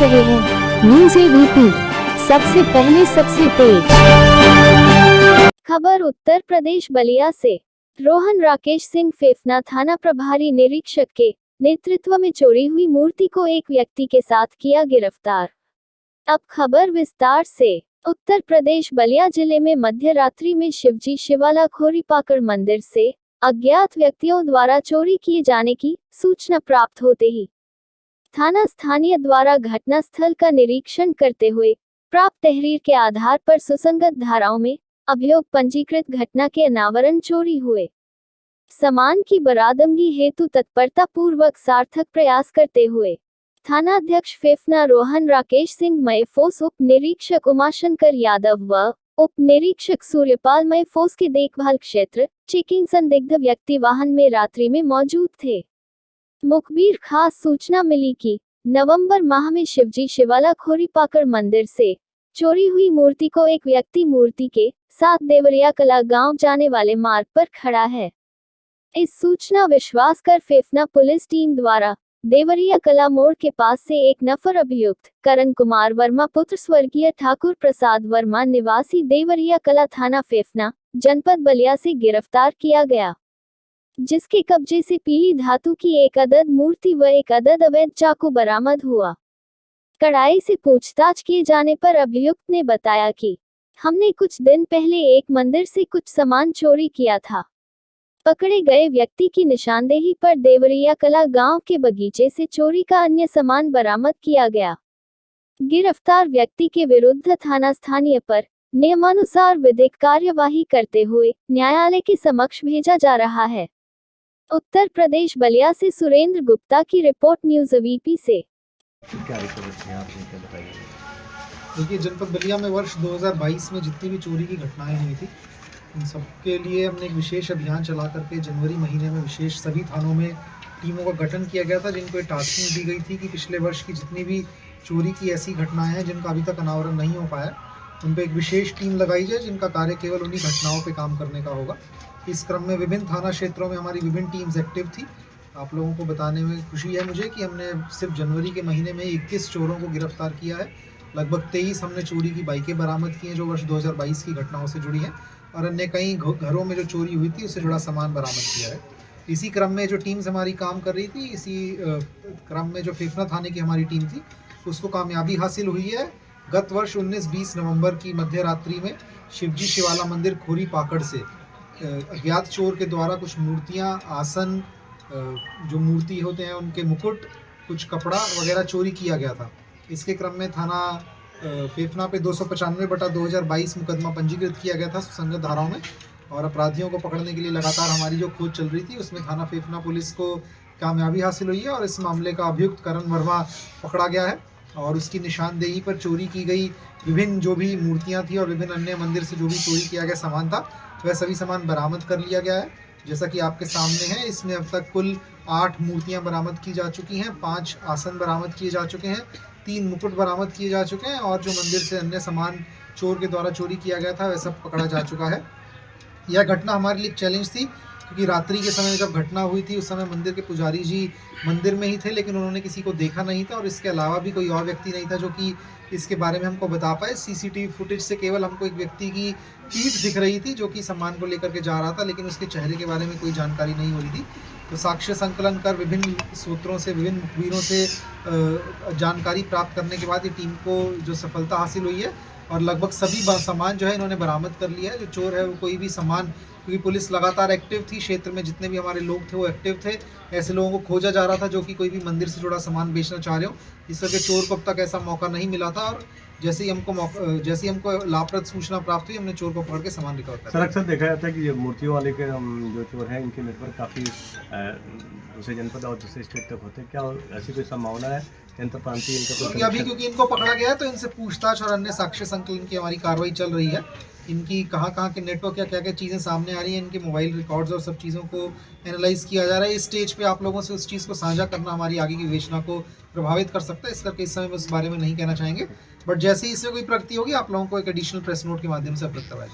रहे हैं news ABP, सबसे पहले सबसे तेज खबर। उत्तर प्रदेश बलिया से रोहन राकेश सिंह फेफना थाना प्रभारी निरीक्षक के नेतृत्व में चोरी हुई मूर्ति को एक व्यक्ति के साथ किया गिरफ्तार। अब खबर विस्तार से। उत्तर प्रदेश बलिया जिले में मध्य रात्रि में शिवजी शिवाला खोरीपाकड़ मंदिर से अज्ञात व्यक्तियों द्वारा चोरी किए जाने की सूचना प्राप्त होते ही थाना स्थानीय द्वारा घटनास्थल का निरीक्षण करते हुए प्राप्त तहरीर के आधार पर सुसंगत धाराओं में अभियोग पंजीकृत घटना के अनावरण चोरी हुए सामान की बरामदगी हेतु तत्परता पूर्वक सार्थक प्रयास करते हुए थानाध्यक्ष फेफना रोहन राकेश सिंह महफूज, उप निरीक्षक उमाशंकर यादव व उप निरीक्षक सूर्यपाल महफूज के देखभाल क्षेत्र चेकिंग संदिग्ध व्यक्ति वाहन में रात्रि में मौजूद थे। मुखबिर खास सूचना मिली कि नवंबर माह में शिवजी शिवाला खोरीपाकड़ मंदिर से चोरी हुई मूर्ति को एक व्यक्ति मूर्ति के साथ देवरिया कला गांव जाने वाले मार्ग पर खड़ा है। इस सूचना विश्वास कर फेफना पुलिस टीम द्वारा देवरिया कला मोड़ के पास से एक नफर अभियुक्त करण कुमार वर्मा पुत्र स्वर्गीय ठाकुर प्रसाद वर्मा निवासी देवरिया कला थाना फेफना जनपद बलिया से गिरफ्तार किया गया, जिसके कब्जे से पीली धातु की एक अदद मूर्ति व एक अदद अवैध चाकू बरामद हुआ। कड़ाई से पूछताछ किए जाने पर अभियुक्त ने बताया कि हमने कुछ दिन पहले एक मंदिर से कुछ सामान चोरी किया था। पकड़े गए व्यक्ति की निशानदेही पर देवरिया कला गांव के बगीचे से चोरी का अन्य सामान बरामद किया गया। गिरफ्तार व्यक्ति के विरुद्ध थाना स्थानीय पर नियमानुसार विधिक कार्यवाही करते हुए न्यायालय के समक्ष भेजा जा रहा है। उत्तर प्रदेश बलिया से सुरेंद्र गुप्ता की रिपोर्ट, न्यूज़ एबीपी से। क्या रिपोर्ट है आपने, क्या बताइए? देखिए, जनपद बलिया में वर्ष 2022 में जितनी भी चोरी की घटनाएं हुई थी, इन सब के लिए हमने एक विशेष अभियान चला करके जनवरी महीने में विशेष सभी थानों में टीमों का गठन किया गया था, जिनको एक टास्किंग दी गई थी कि पिछले वर्ष की जितनी भी चोरी की ऐसी घटनाएं हैं जिनका अभी तक अनावरण नहीं हो पाया, उन पर एक विशेष टीम लगाई जाए जिनका कार्य केवल उन्हीं घटनाओं पर काम करने का होगा। इस क्रम में विभिन्न थाना क्षेत्रों में हमारी विभिन्न टीम्स एक्टिव थी। आप लोगों को बताने में खुशी है मुझे कि हमने सिर्फ जनवरी के महीने में 21 चोरों को गिरफ्तार किया है। लगभग 23 हमने चोरी की बाइकें बरामद की हैं जो वर्ष 2022 की घटनाओं से जुड़ी हैं, और अन्य कई घरों में जो चोरी हुई थी उससे जुड़ा सामान बरामद किया है। इसी क्रम में जो टीम्स हमारी काम कर रही थी, इसी क्रम में जो फेफना थाने की हमारी टीम थी उसको कामयाबी हासिल हुई है। गत वर्ष 19-20 नवंबर की मध्य रात्रि में शिवजी शिवाला मंदिर खोरीपाकड़ से अज्ञात चोर के द्वारा कुछ मूर्तियां, आसन, जो मूर्ति होते हैं उनके मुकुट, कुछ कपड़ा वगैरह चोरी किया गया था। इसके क्रम में थाना फेफना पे 295/2022 मुकदमा पंजीकृत किया गया था सुसंगत धाराओं में, और अपराधियों को पकड़ने के लिए लगातार हमारी जो खोज चल रही थी उसमें थाना फेफना पुलिस को कामयाबी हासिल हुई है और इस मामले का अभियुक्त करण वर्मा पकड़ा गया है। और उसकी निशानदेही पर चोरी की गई विभिन्न जो भी मूर्तियाँ थी और विभिन्न अन्य मंदिर से जो भी चोरी किया गया सामान था वह सभी सामान बरामद कर लिया गया है। जैसा कि आपके सामने है, इसमें अब तक कुल 8 मूर्तियां बरामद की जा चुकी हैं, 5 आसन बरामद किए जा चुके हैं, 3 मुकुट बरामद किए जा चुके हैं, और जो मंदिर से अन्य सामान चोर के द्वारा चोरी किया गया था वह सब पकड़ा जा चुका है। यह घटना हमारे लिए एक चैलेंज थी क्योंकि रात्रि के समय जब घटना हुई थी उस समय मंदिर के पुजारी जी मंदिर में ही थे, लेकिन उन्होंने किसी को देखा नहीं था और इसके अलावा भी कोई और व्यक्ति नहीं था जो कि इसके बारे में हमको बता पाए। सीसीटीवी फुटेज से केवल हमको एक व्यक्ति की पीठ दिख रही थी जो कि सामान को लेकर के जा रहा था, लेकिन उसके चेहरे के बारे में कोई जानकारी नहीं हो रही थी। तो साक्ष्य संकलन कर विभिन्न सूत्रों से, विभिन्न मुखबिरों से जानकारी प्राप्त करने के बाद ये टीम को जो सफलता हासिल हुई है और लगभग सभी सामान जो है इन्होंने बरामद कर लिया है। जो चोर है वो कोई भी सामान, क्योंकि पुलिस लगातार एक्टिव थी, क्षेत्र में जितने भी हमारे लोग थे वो एक्टिव थे, ऐसे लोगों को खोजा जा रहा था जो कि कोई भी मंदिर से जुड़ा सामान बेचना चाह रहे हो। इस करके चोर को अब तक ऐसा मौका नहीं मिला था, और जैसे ही हमको लाभप्रद सूचना प्राप्त हुई हमने चोर को पकड़ के सामान रिकवर कर। सर, अक्सर देखा जाता है कि ये मूर्तियों वाले के जो चोर हैं इनके नेटवर्क काफ़ी दूसरे जनपद और दूसरे स्टेट तक होते हैं, क्या ऐसी कोई संभावना है जनता प्रांतीय इनका? अभी क्योंकि इनको पकड़ा गया है तो इनसे पूछताछ और अन्य साक्ष्य संकलन की हमारी कार्रवाई चल रही है। इनकी कहाँ के नेटवर्क या क्या क्या चीज़ें सामने आ रही हैं, इनके मोबाइल रिकॉर्ड्स और सब चीज़ों को एनालाइज किया जा रहा है। इस स्टेज पे आप लोगों से उस चीज़ को साझा करना हमारी आगे की विवेचना को प्रभावित कर सकता है, इस करके इस समय में उस बारे में नहीं कहना चाहेंगे। बट जैसे ही इससे कोई प्रगति होगी आप लोगों को एक एडिशनल प्रेस नोट के माध्यम से अवगत करवाया जाएगा।